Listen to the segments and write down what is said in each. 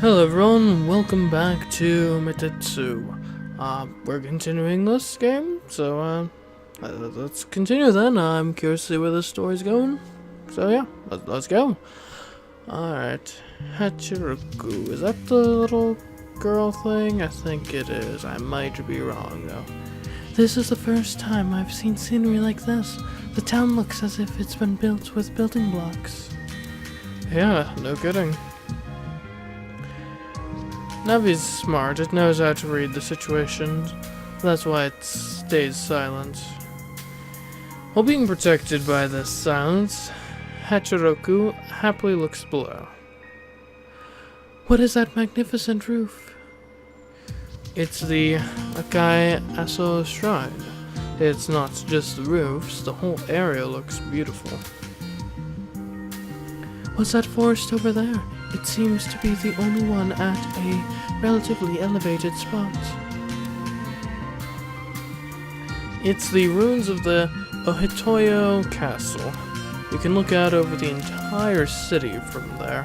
Hello everyone, welcome back to Maitetsu. We're continuing this game, so let's continue then. I'm curious to see where this story's going. So yeah, let's go. Alright, Hachiroku, is that the little girl thing? I think it is, I might be wrong though. This is the first time I've seen scenery like this. The town looks as if it's been built with building blocks. Yeah, no kidding. Navi's smart, it knows how to read the situation, that's why it stays silent. While being protected by this silence, Hachiroku happily looks below. What is that magnificent roof? It's the Akai Aso Shrine. It's not just the roofs, the whole area looks beautiful. What's that forest over there? It seems to be the only one at a relatively elevated spot. It's the ruins of the Ohitoyo Castle. You can look out over the entire city from there.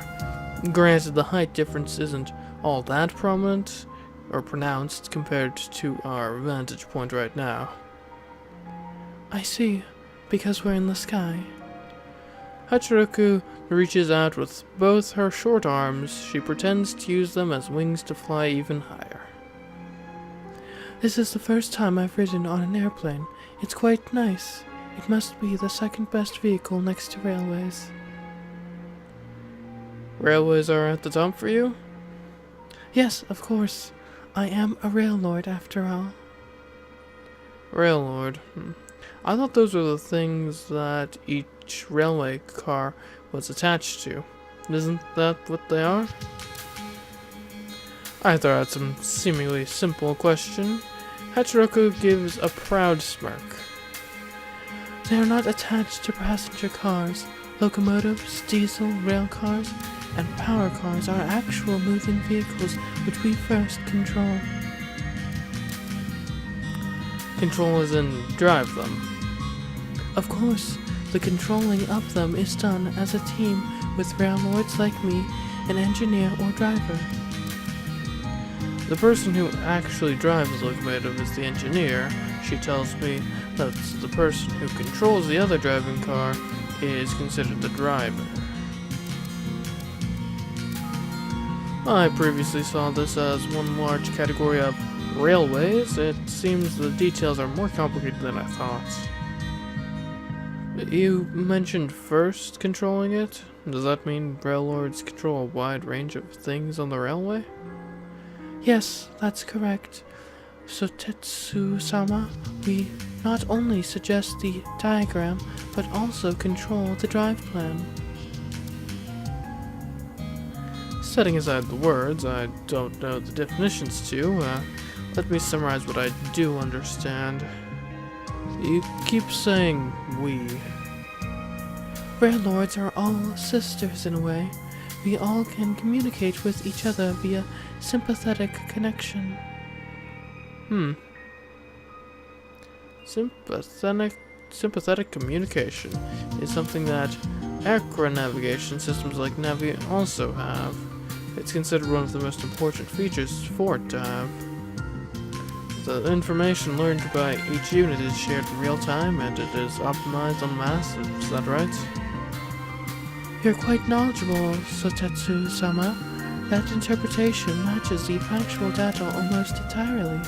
Granted, the height difference isn't all that prominent or pronounced compared to our vantage point right now. I see, because we're in the sky. Hachiroku reaches out with both her short arms. She pretends to use them as wings to fly even higher. This is the first time I've ridden on an airplane. It's quite nice. It must be the second best vehicle next to railways. Railways are at the top for you? Yes, of course. I am a rail lord after all. Rail lord. I thought those were the things that each railway car was attached to. Isn't that what they are? I throw out some seemingly simple question. Hachiroku gives a proud smirk. They are not attached to passenger cars. Locomotives, diesel, rail cars, and power cars are actual moving vehicles which we first control. Control as in drive them. Of course, the controlling of them is done as a team with rail lords like me, an engineer or driver. The person who actually drives the locomotive is the engineer. She tells me that the person who controls the other driving car is considered the driver. I previously saw this as one large category of railways. It seems the details are more complicated than I thought. You mentioned first controlling it. Does that mean rail lords control a wide range of things on the railway? Yes, that's correct. Sotetsu-sama, we not only suggest the diagram, but also control the drive plan. Setting aside the words I don't know the definitions to, let me summarize what I do understand. You keep saying we. Rail lords are all sisters in a way. We all can communicate with each other via sympathetic connection. Sympathetic communication is something that aircraft navigation systems like Navi also have. It's considered one of the most important features for it to have. The information learned by each unit is shared in real time and it is optimized en masse, is that right? You're quite knowledgeable, Sotetsu-sama. That interpretation matches the factual data almost entirely.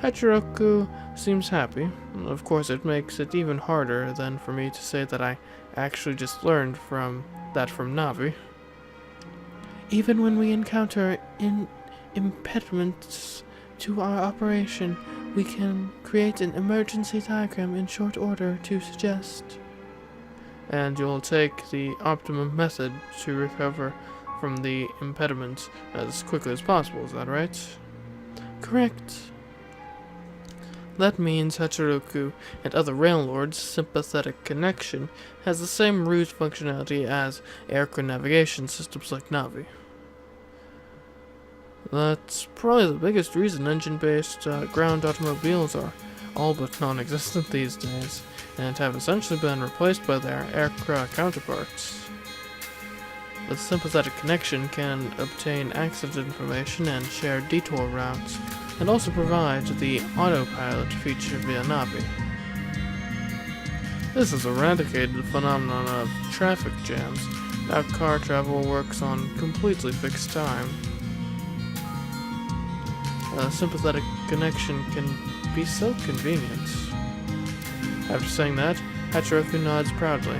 Hachiroku seems happy. Of course, it makes it even harder than for me to say that I actually just learned from Navi. Even when we encounter impediments to our operation, we can create an emergency diagram in short order to suggest. And you'll take the optimum method to recover from the impediment as quickly as possible, is that right? Correct. That means Hachiroku and other rail lords' sympathetic connection has the same root functionality as aircraft navigation systems like Navi. That's probably the biggest reason engine-based ground automobiles are all but non-existent these days, and have essentially been replaced by their aircraft counterparts. The sympathetic connection can obtain accident information and share detour routes, and also provide the autopilot feature via Navi. This has eradicated the phenomenon of traffic jams. Now car travel works on completely fixed time. A sympathetic connection can be so convenient. After saying that, Hachiroku nods proudly.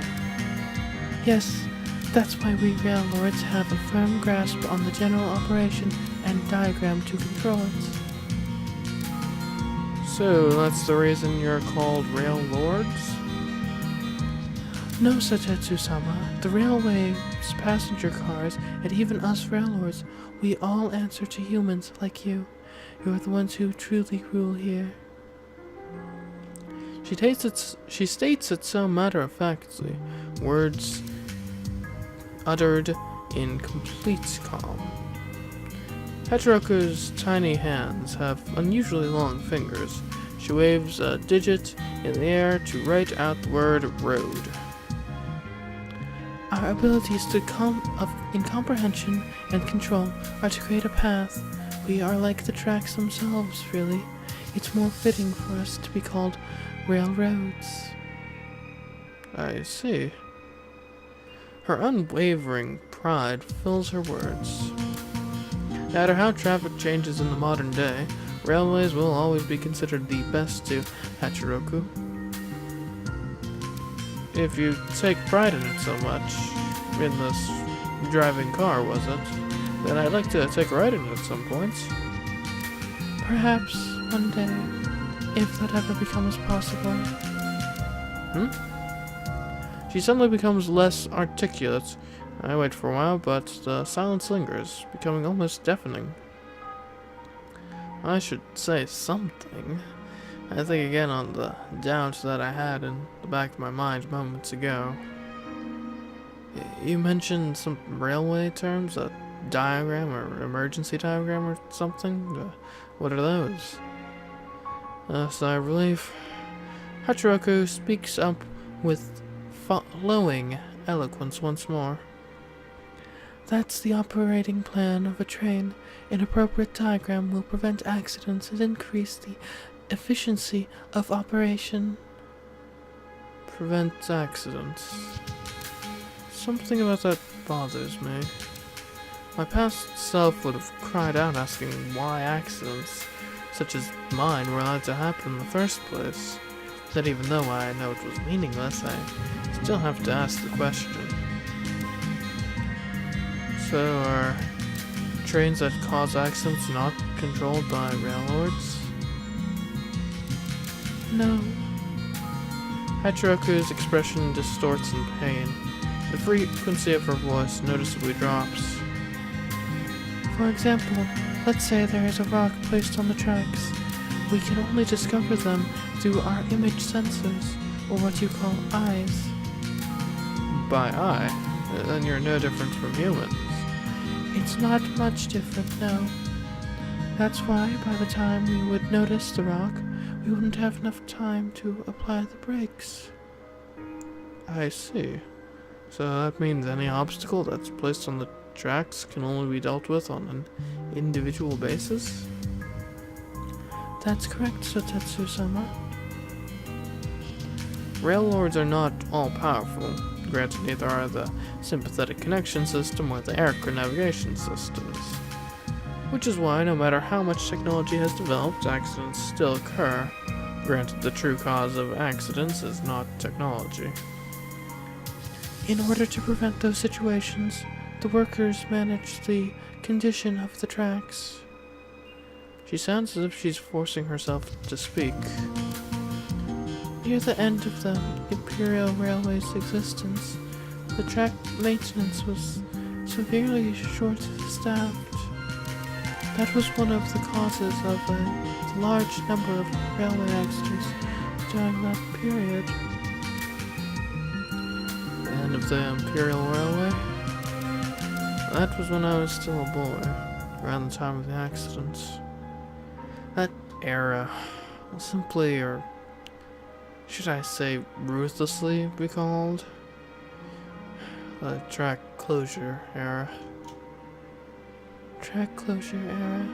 Yes, that's why we rail lords have a firm grasp on the general operation and diagram to control it. So, that's the reason you're called rail lords? No, Maitetsu-sama. The railways, passenger cars, and even us raillords, we all answer to humans like you. You're the ones who truly rule here. She states it so matter-of-factly, words uttered in complete calm. Hachiroku's tiny hands have unusually long fingers. She waves a digit in the air to write out the word road. Our abilities in comprehension and control are to create a path. We are like the tracks themselves, really. It's more fitting for us to be called railroads. I see. Her unwavering pride fills her words. No matter how traffic changes in the modern day, railways will always be considered the best to Hachiroku. If you take pride in it so much, in this driving car, was it? Then I'd like to take a ride in it at some point. Perhaps one day, if that ever becomes possible. She suddenly becomes less articulate. I wait for a while, but the silence lingers, becoming almost deafening. I should say something. I think again on the doubts that I had in the back of my mind moments ago. You mentioned some railway terms, a diagram or emergency diagram or something? What are those? A sigh of relief. Hachiroku speaks up with flowing eloquence once more. That's the operating plan of a train. An appropriate diagram will prevent accidents and increase the efficiency of operation. Prevent accidents. Something about that bothers me. My past self would have cried out asking why accidents such as mine were allowed to happen in the first place. That even though I know it was meaningless, I still have to ask the question. So, are trains that cause accidents not controlled by railroads? No. Hachiroku's expression distorts in pain. The frequency of her voice noticeably drops. For example, let's say there is a rock placed on the tracks. We can only discover them through our image sensors, or what you call eyes. By eye? Then you're no different from humans. It's not much different, no. That's why, by the time we would notice the rock, we wouldn't have enough time to apply the brakes. I see. So that means any obstacle that's placed on the tracks can only be dealt with on an individual basis? That's correct, Maitetsu-sama. Railroads are not all-powerful. Granted, neither are the sympathetic connection system or the air navigation systems. Which is why, no matter how much technology has developed, accidents still occur. Granted, the true cause of accidents is not technology. In order to prevent those situations, the workers manage the condition of the tracks. She sounds as if she's forcing herself to speak. Near the end of the Imperial Railway's existence, the track maintenance was severely short-staffed. That was one of the causes of a large number of railway accidents during that period. The end of the Imperial Railway? That was when I was still a boy, around the time of the accidents. That era will simply, or should I say ruthlessly, be called. The track closure era. Track closure era.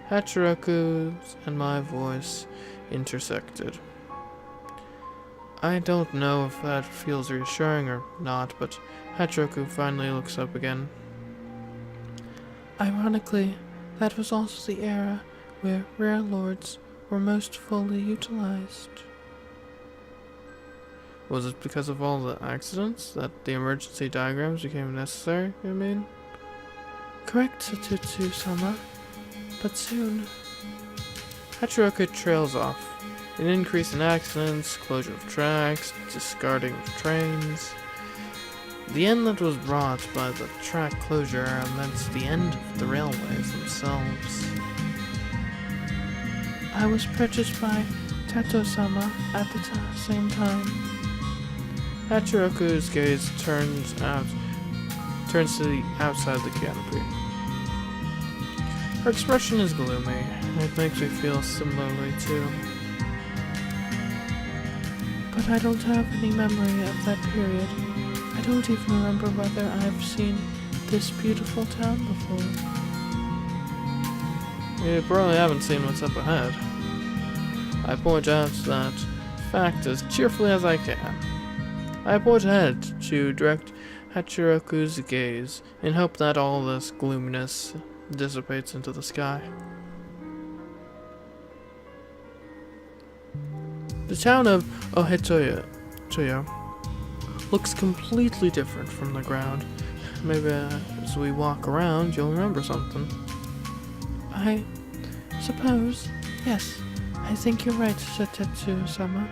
Hachiroku's and my voice intersected. I don't know if that feels reassuring or not, but Hachiroku finally looks up again. Ironically, that was also the era where rare lords were most fully utilized. Was it because of all the accidents that the emergency diagrams became necessary, you mean? Correct, Satutsu-sama, but soon. Hachiroku trails off. An increase in accidents, closure of tracks, discarding of trains. The end that was brought by the track closure era meant the end of the railways themselves. I was purchased by Tato-sama at the same time. Hachiroku's gaze turns to the outside the canopy. Her expression is gloomy. It makes me feel similarly too. But I don't have any memory of that period. I don't even remember whether I've seen this beautiful town before. You probably haven't seen what's up ahead. I point out that fact as cheerfully as I can. I point ahead to direct Hachiroku's gaze in hope that all this gloominess dissipates into the sky. The town of Ohetoyo looks completely different from the ground. Maybe as we walk around, you'll remember something. I suppose, yes, I think you're right, Satetsu-sama.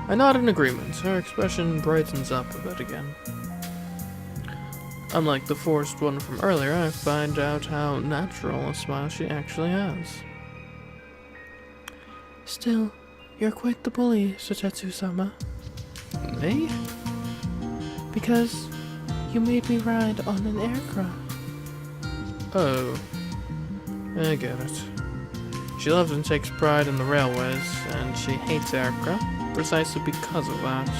I nod in agreement. Her expression brightens up a bit again. Unlike the forced one from earlier, I find out how natural a smile she actually has. Still, you're quite the bully, Satetsu-sama. Me? Because you made me ride on an aircraft. Oh, I get it. She loves and takes pride in the railways, and she hates aircraft precisely because of that.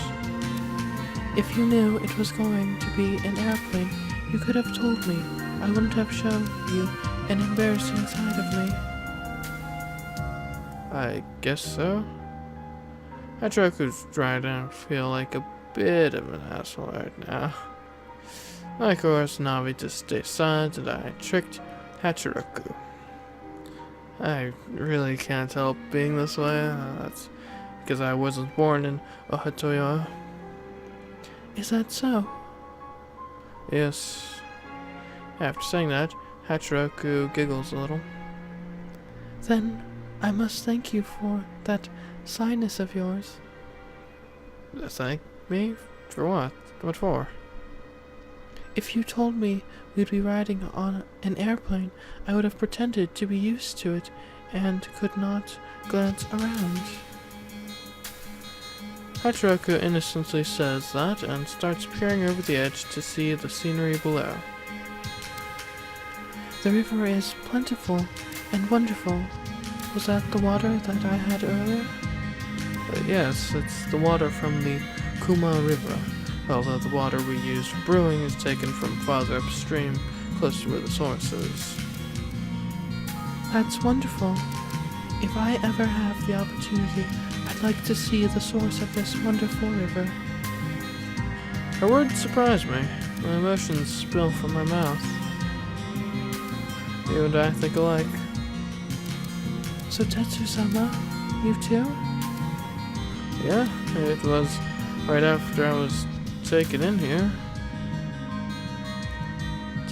If you knew it was going to be an airplane, you could have told me. I wouldn't have shown you an embarrassing side of me. I guess so. Hachiroku's trying to feel like a bit of an asshole right now. Of course, Navi just stays silent and I tricked Hachiroku. I really can't help being this way. That's because I wasn't born in Ohetoyo. Is that so? Yes. After saying that, Hachiroku giggles a little. Then I must thank you for that shyness of yours. Thank me? For what? What for? If you told me we'd be riding on an airplane, I would have pretended to be used to it and could not glance around. Hachiroku innocently says that and starts peering over the edge to see the scenery below. The river is plentiful and wonderful. Was that the water that I had earlier? Yes, it's the water from the Kuma River, although the water we use for brewing is taken from farther upstream, close to where the source is. That's wonderful. If I ever have the opportunity, I'd like to see the source of this wonderful river. Her words surprise me. My emotions spill from my mouth. You and I think alike. So Tetsu-sama, you too? Yeah, it was right after I was taken in here.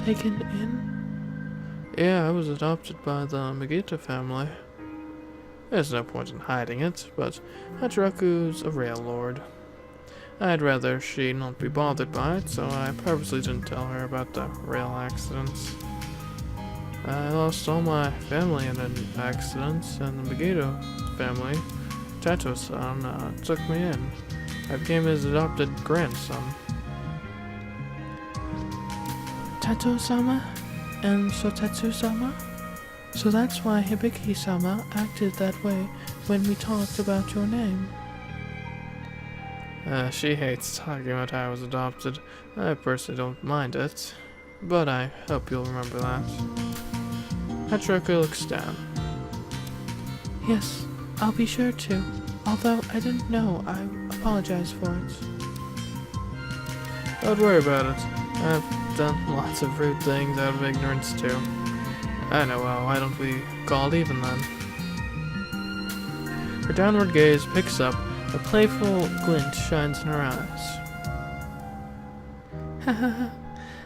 Taken in? Yeah, I was adopted by the Megita family. There's no point in hiding it, but Hachiroku's a rail lord. I'd rather she not be bothered by it, so I purposely didn't tell her about the rail accidents. I lost all my family in an accident, and the Megito family, Tato-san, took me in. I became his adopted grandson. Tato-sama? And Sotetsu-sama? So that's why Hibiki-sama acted that way when we talked about your name. She hates talking about how I was adopted. I personally don't mind it, but I hope you'll remember that. Hachiroku looks down. Yes, I'll be sure to. Although I didn't know, I apologize for it. Don't worry about it. I've done lots of rude things out of ignorance too. I know, well, why don't we call it even then? Her downward gaze picks up, a playful glint shines in her eyes. Hahaha,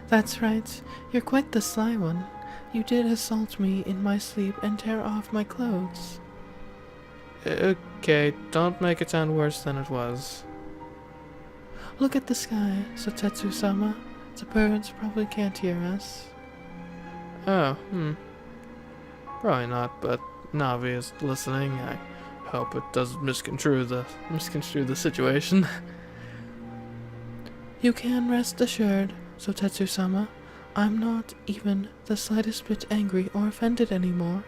that's right. You're quite the sly one. You did assault me in my sleep and tear off my clothes. Okay, don't make it sound worse than it was. Look at the sky, Sotetsu-sama. The birds probably can't hear us. Oh, probably not, but Navi is listening. I hope it doesn't misconstrue the situation. You can rest assured, Sotetsu-sama. I'm not even the slightest bit angry or offended anymore.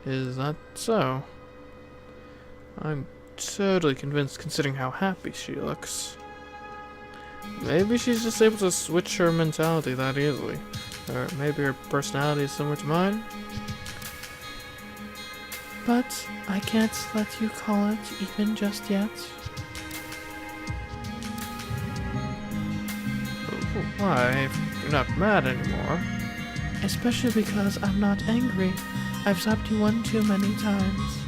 Is that so? I'm totally convinced considering how happy she looks. Maybe she's just able to switch her mentality that easily. Or maybe her personality is similar to mine. But I can't let you call it even just yet. Why? If you're not mad anymore. Especially because I'm not angry. I've slapped you one too many times.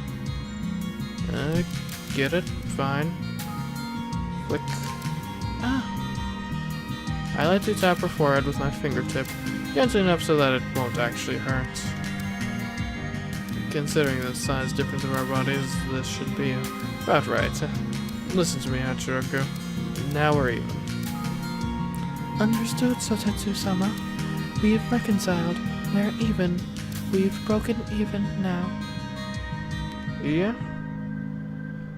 Get it? Fine. Click. Ah, I lightly tap her forehead with my fingertip, gently enough so that it won't actually hurt. Considering the size difference of our bodies, this should be about right. Listen to me, Hachiroku. Now we're even. understood, Sotetsu-sama. We've reconciled. We're even. We've broken even now. Yeah?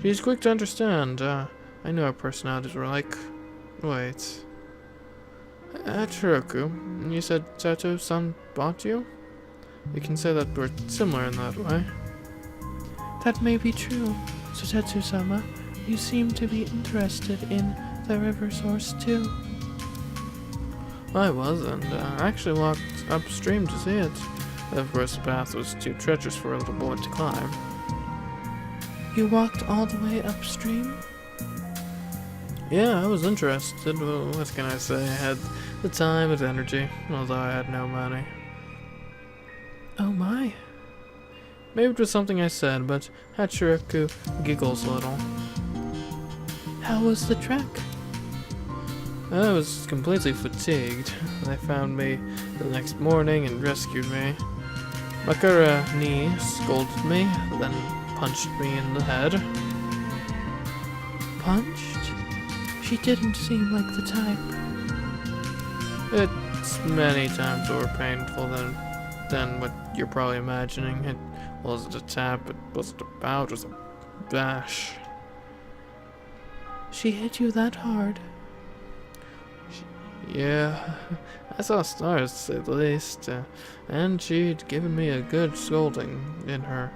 She's quick to understand. I knew our personalities were like... Wait. Hachiroku, you said Sato-san bought you? You can say that we're similar in that way. That may be true, Sotetsu-sama. You seem to be interested in the river source too. I was, and I actually walked upstream to see it. Of course, the path was too treacherous for a little boy to climb. You walked all the way upstream? Yeah, I was interested. Well, what can I say? I had the time and energy, although I had no money. Oh my. Maybe it was something I said, but Hachiroku giggles a little. How was the trek? I was completely fatigued. They found me the next morning and rescued me. Makara Ni scolded me, then punched me in the head. Punched? She didn't seem like the type. It's many times more painful than what you're probably imagining. It wasn't a tap, it wasn't a bow, it was a bash. She hit you that hard? Yeah, I saw stars to say the least, and she'd given me a good scolding in her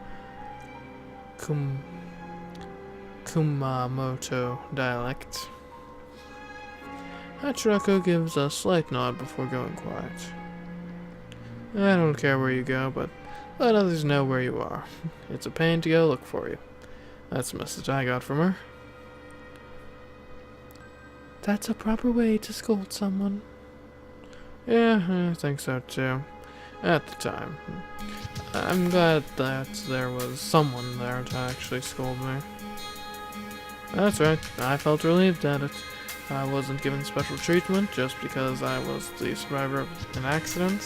Kumamoto dialect. Hachiroku gives a slight nod before going quiet. I don't care where you go, but let others know where you are. It's a pain to go look for you. That's the message I got from her. That's a proper way to scold someone. Yeah, I think so too. At the time. I'm glad that there was someone there to actually scold me. That's right, I felt relieved at it. I wasn't given special treatment just because I was the survivor of an accident.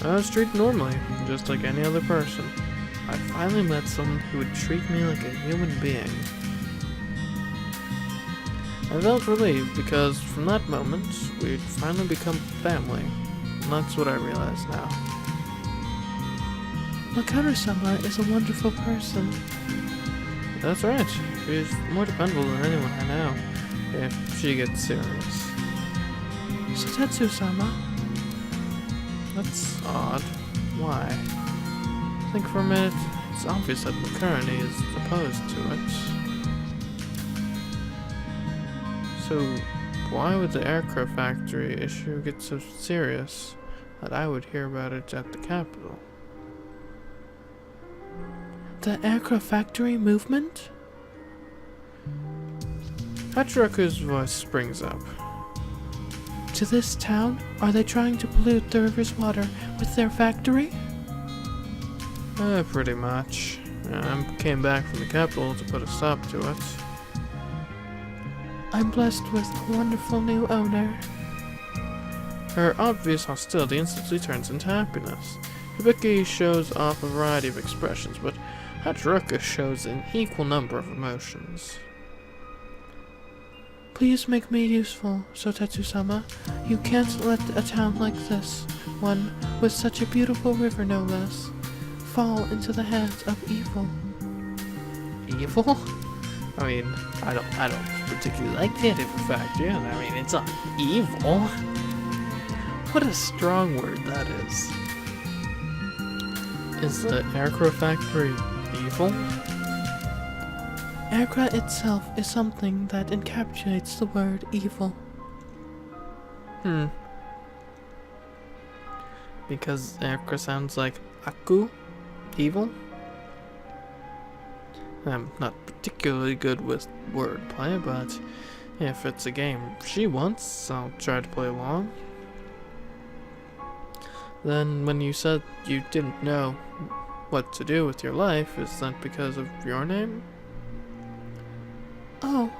I was treated normally, just like any other person. I finally met someone who would treat me like a human being. I felt relieved because from that moment, we'd finally become family. And that's what I realize now. Makara-sama is a wonderful person. That's right. She's more dependable than anyone I know. If she gets serious. Sotetsu-sama? That's odd. Why? Think for a minute. It's obvious that Makarani is opposed to it. So, why would the aircraft factory issue get so serious that I would hear about it at the capital? The aircraft factory movement? Hachiroku's voice springs up. To this town? Are they trying to pollute the river's water with their factory? Pretty much. I came back from the capital to put a stop to it. I'm blessed with a wonderful new owner. Her obvious hostility instantly turns into happiness. Hibiki shows off a variety of expressions, but Hachiroku shows an equal number of emotions. Please make me useful, Sotetsu-sama. You can't let a town like this, one with such a beautiful river no less, fall into the hands of evil. Evil? I mean, I don't particularly like that of a factor. I mean, it's not evil. What a strong word that is. Is the aircraft factory evil? Aircraft itself is something that encapsulates the word evil. Because aircraft sounds like aku, evil? I'm not particularly good with wordplay, but if it's a game she wants, I'll try to play along. Then when you said you didn't know what to do with your life, is that because of your name? Oh,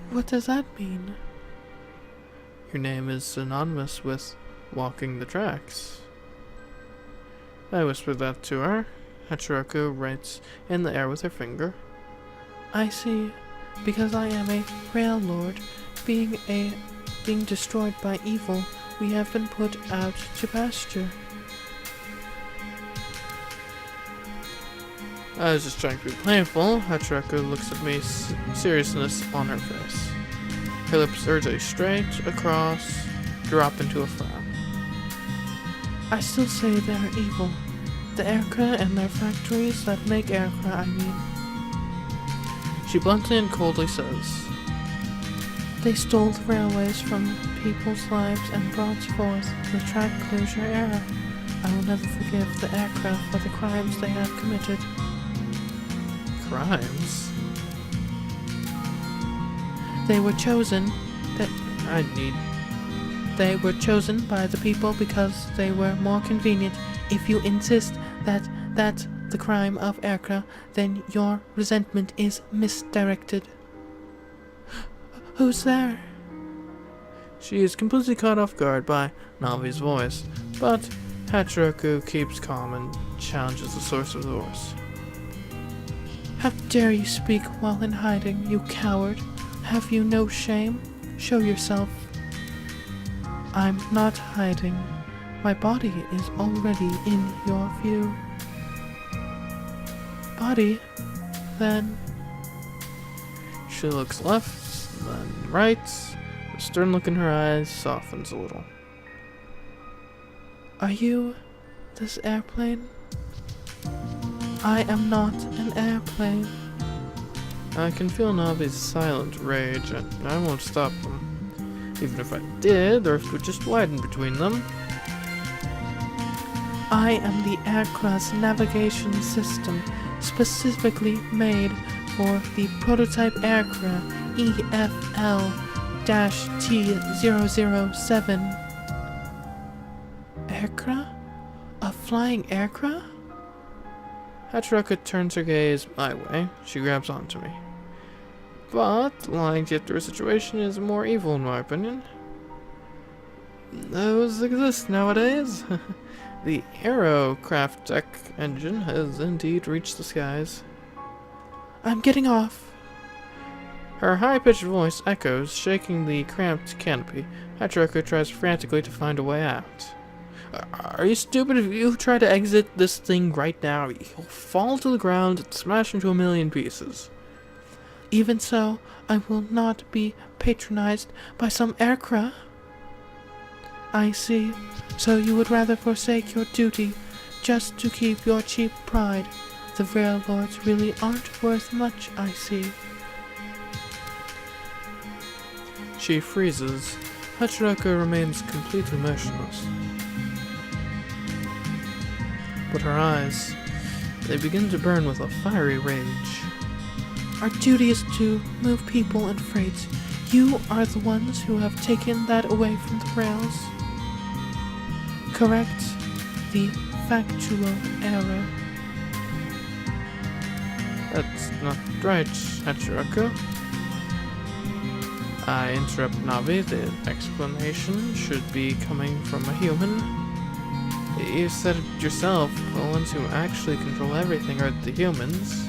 what does that mean? Your name is synonymous with walking the tracks. I whispered that to her. Hachiroku writes in the air with her finger. I see. Because I am a rail lord, being destroyed by evil, we have been put out to pasture. I was just trying to be playful. Hachiroku looks at me, seriousness on her face. Her lips urge straight across, drop into a frown. I still say they are evil. The aircraft and their factories that make aircraft, I mean. She bluntly and coldly says, They stole the railways from people's lives and brought forth the track closure era. I will never forgive the aircraft for the crimes they have committed. Crimes? They were chosen They were chosen by the people because they were more convenient. If you insist that that's the crime of aircraft, then your resentment is misdirected. Who's there? She is completely caught off guard by Navi's voice, but Hachiroku keeps calm and challenges the source of the voice. How dare you speak while in hiding, you coward? Have you no shame? Show yourself. I'm not hiding. My body is already in your view. Body? Then... She looks left, then right. The stern look in her eyes softens a little. Are you this airplane? I am not an airplane. I can feel Navi's silent rage, and I won't stop them. Even if I did, the earth would just widen between them. I am the aircraft's navigation system, specifically made for the prototype aircraft EFL-T007. Aircraft? A flying aircraft? Hachiroku turns her gaze my way. She grabs onto me. But lying to get through a situation is more evil in my opinion. Those exist nowadays. The aerocraft tech engine has indeed reached the skies. I'm getting off. Her high-pitched voice echoes, shaking the cramped canopy. Hachiroku tries frantically to find a way out. Are you stupid? If you try to exit this thing right now, you'll fall to the ground and smash into a million pieces. Even so, I will not be patronized by some aircraft. I see. So you would rather forsake your duty just to keep your cheap pride. The railroads really aren't worth much, I see. She freezes. Hachiroku remains completely motionless. But her eyes, they begin to burn with a fiery rage. Our duty is to move people and freight. You are the ones who have taken that away from the rails. Correct the factual error. That's not right, Hachiroku. I interrupt Navi. The explanation should be coming from a human. You said it yourself. The ones who actually control everything are the humans.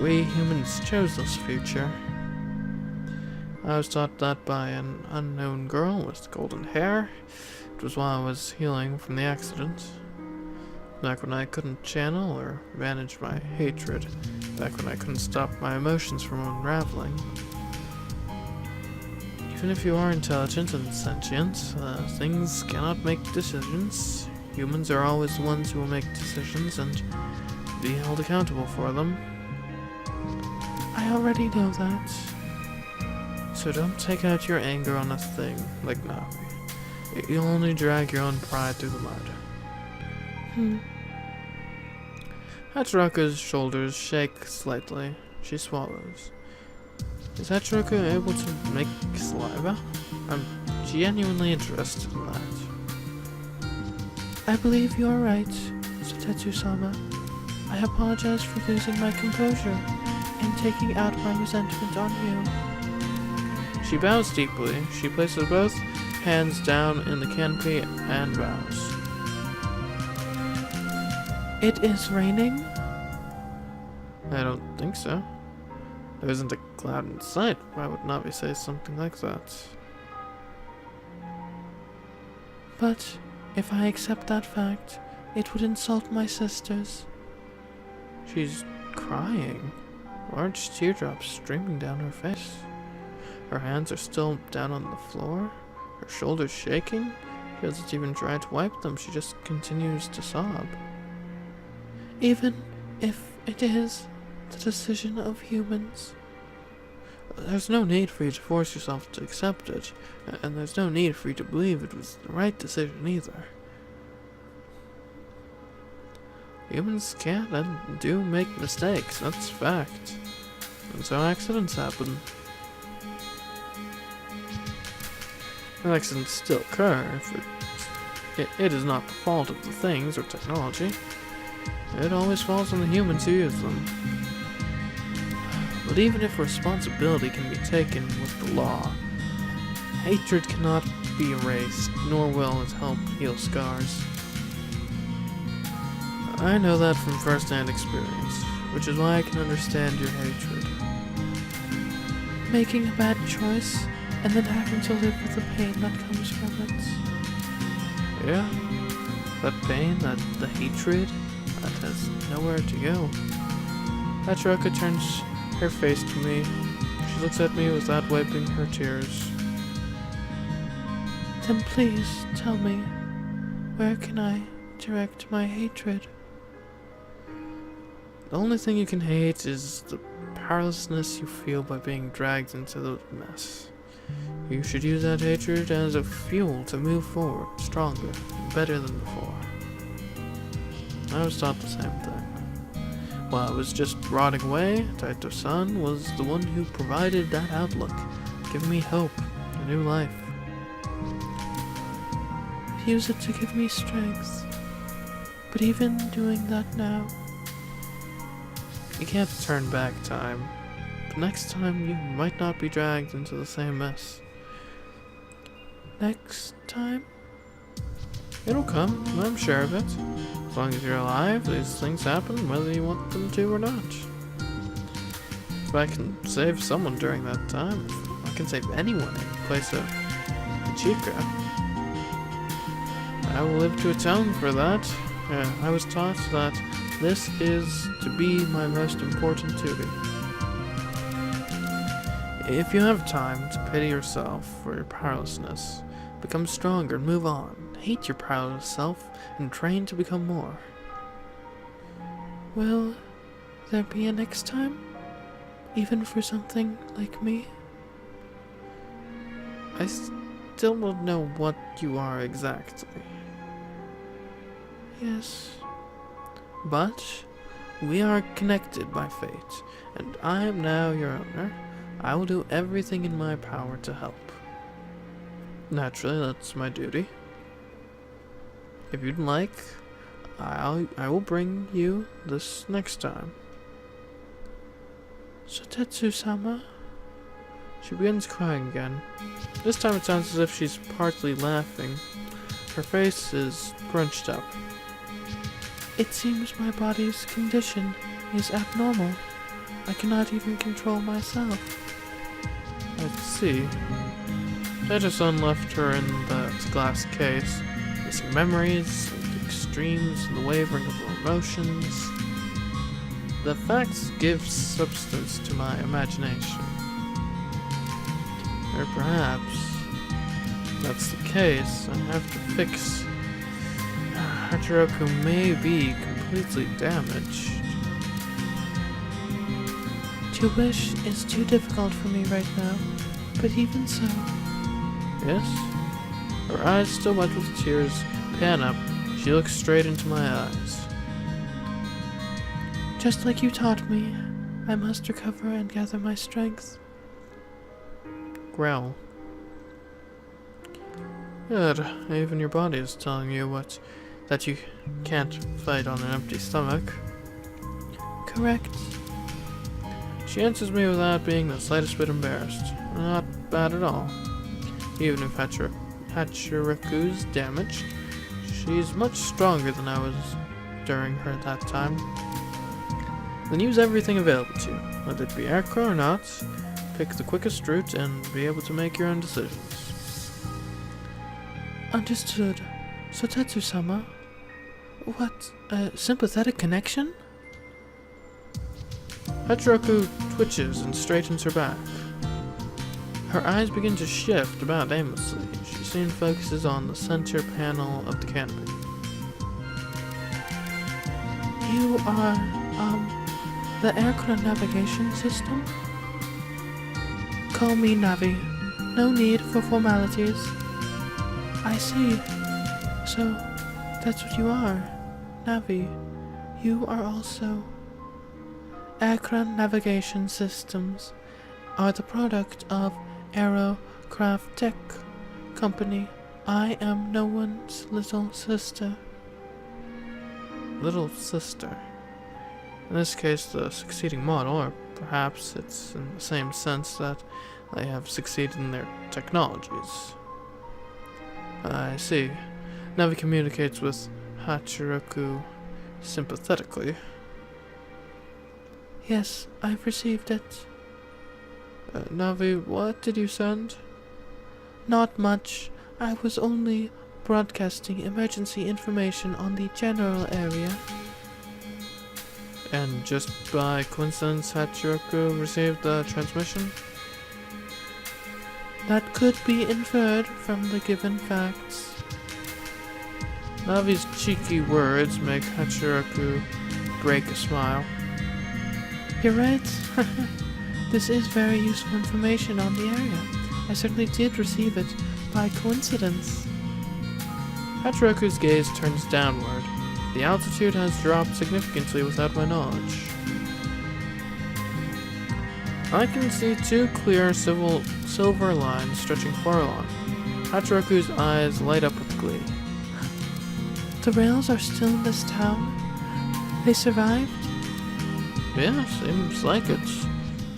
We humans chose this future. I was taught that by an unknown girl with golden hair. It was while I was healing from the accident. Back when I couldn't channel or manage my hatred. Back when I couldn't stop my emotions from unraveling. Even if you are intelligent and sentient, things cannot make decisions. Humans are always the ones who will make decisions and be held accountable for them. I already know that. So don't take out your anger on a thing like Navi. You'll only drag your own pride through the mud. Hachiroku's shoulders shake slightly. She swallows. Is Hachiroku able to make saliva? I'm genuinely interested in that. I believe you are right, Maitetsu-sama. I apologize for losing my composure and taking out my resentment on you. She bows deeply. She places both hands down in the canopy and bows. It is raining? I don't think so. There isn't a cloud in sight. Why would Navi say something like that? But if I accept that fact, it would insult my sisters. She's crying. Large teardrops streaming down her face. Her hands are still down on the floor. Her shoulders shaking. She doesn't even try to wipe them. She just continues to sob. Even if it is the decision of humans. There's no need for you to force yourself to accept it, and there's no need for you to believe it was the right decision either. Humans can and do make mistakes, that's fact. And so accidents happen. Accidents still occur if it is not the fault of the things or technology. It always falls on the humans who use them. But even if responsibility can be taken with the law, hatred cannot be erased, nor will it help heal scars. I know that from first-hand experience, which is why I can understand your hatred. Making a bad choice, and then having to live with the pain that comes from it. Yeah, that pain, the hatred, that has nowhere to go. Hachiroku turns her face to me. She looks at me without wiping her tears. Then please tell me, where can I direct my hatred? The only thing you can hate is the powerlessness you feel by being dragged into the mess. You should use that hatred as a fuel to move forward, stronger, better than before. I was taught the same thing. While I was just rotting away, Taito-san was the one who provided that outlook, giving me hope, a new life. Use it to give me strength. But even doing that now, you can't turn back time. But next time you might not be dragged into the same mess. next time? It'll come, I'm sure of it. As long as you're alive, these things happen whether you want them to or not. If I can save someone during that time, if I can save anyone in place of Chica, I will live to atone for that. I was taught that this is to be my most important duty. If you have time to pity yourself for your powerlessness, become stronger and move on. Hate your powerless self and train to become more. Will there be a next time? Even for something like me? I still don't know what you are exactly. Yes. But we are connected by fate, and I am now your owner. I will do everything in my power to help. Naturally, that's my duty. If you'd like, I will bring you this next time. Sotetsu-sama? She begins crying again. This time it sounds as if she's partly laughing. Her face is scrunched up. It seems my body's condition is abnormal. I cannot even control myself. I see. Teja-san left her in the glass case, missing memories, the extremes, and the wavering of her emotions. The facts give substance to my imagination. Or perhaps that's the case. I have to fix. Hachiroku may be completely damaged. To wish is too difficult for me right now, but even so. Yes? Her eyes still wet with tears pan up. She looks straight into my eyes. Just like you taught me, I must recover and gather my strength. Growl. Good. Even your body is telling you that you can't fight on an empty stomach. Correct. She answers me without being the slightest bit embarrassed. Not bad at all. Even if Hachiroku's damaged, she's much stronger than I was during her that time. Then use everything available to you, whether it be aircar or not. Pick the quickest route and be able to make your own decisions. Understood. Sotetsu-sama? What, a sympathetic connection? Hachiroku twitches and straightens her back. Her eyes begin to shift about aimlessly. She soon focuses on the center panel of the canopy. You are, the aircraft navigation system? Call me Navi. No need for formalities. I see. So, that's what you are. Navi. You are also... Aircraft navigation systems are the product of Aerocraft Tech Company. I am no one's little sister. Little sister. In this case, the succeeding model, or perhaps it's in the same sense that they have succeeded in their technologies. I see. Navi communicates with Hachiroku sympathetically. Yes, I've received it. Navi, what did you send? Not much. I was only broadcasting emergency information on the general area. And just by coincidence, Hachiroku received the transmission? That could be inferred from the given facts. Navi's cheeky words make Hachiroku break a smile. You're right. This is very useful information on the area. I certainly did receive it by coincidence. Hachiroku's gaze turns downward. The altitude has dropped significantly without my knowledge. I can see two clear silver lines stretching far along. Hachiroku's eyes light up with glee. The rails are still in this town? They survived? Yeah, seems like it.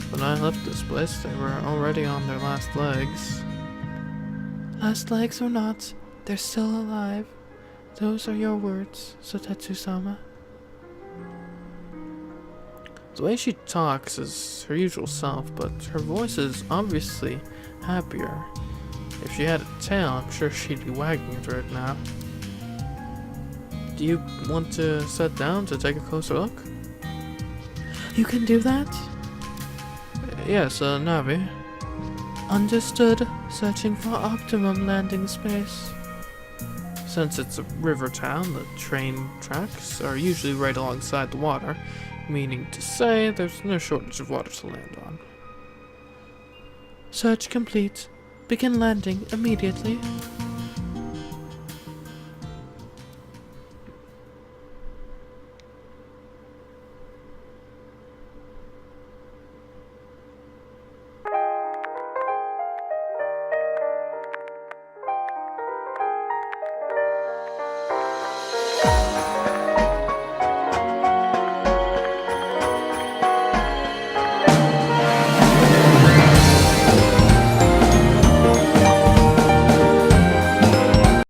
When I left this place, they were already on their last legs. Last legs or not, they're still alive. Those are your words, Sotetsu-sama. The way she talks is her usual self, but her voice is obviously happier. If she had a tail, I'm sure she'd be wagging it right now. Do you want to sit down to take a closer look? You can do that? Yes, Navi. Understood. Searching for optimum landing space. Since it's a river town, the train tracks are usually right alongside the water, meaning to say there's no shortage of water to land on. Search complete. Begin landing immediately.